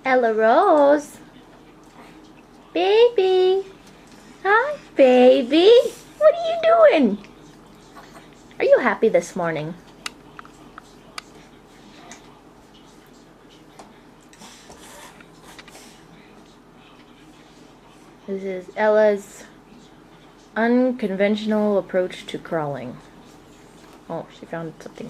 Ella Rose. Baby. Hi, baby. What are you doing? Are you happy this morning? This is Ella's unconventional approach to crawling. Oh, she found something.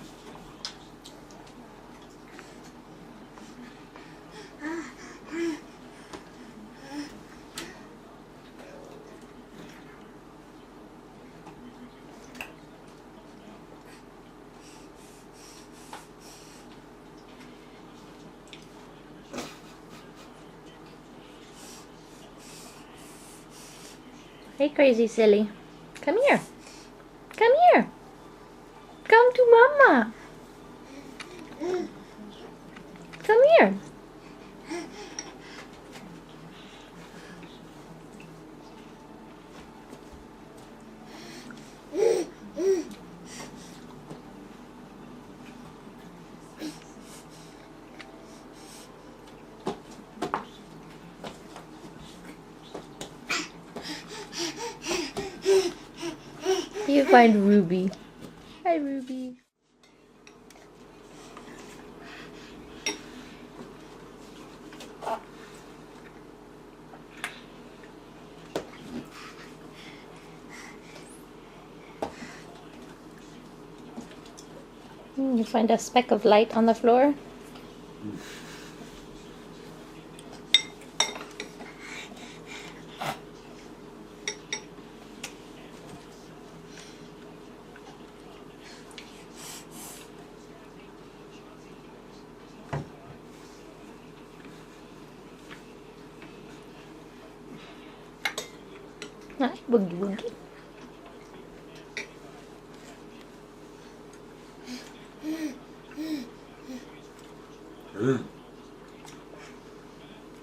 Hey, crazy silly. Come here. Come here. Come to mama. Come here. You find Ruby. Hi, Ruby. You find a speck of light on the floor? Hi, Boogie Woogie.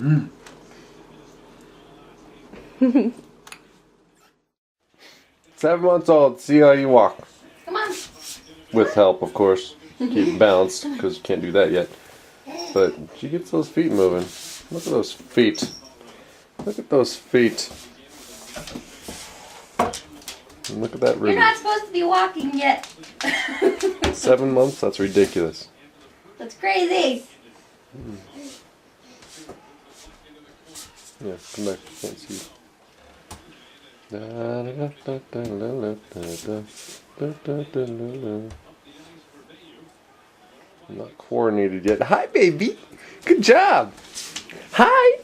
Mm. 7 months old. See how you walk. Come on. With help, of course. Keep balanced, because you can't do that yet. But she gets those feet moving. Look at those feet. Look at those feet. And look at that Ruby. You're not supposed to be walking yet. 7 months? That's ridiculous. That's crazy. Yeah, come back. Can't see. I'm not coordinated yet. Hi, baby. Good job. Hi.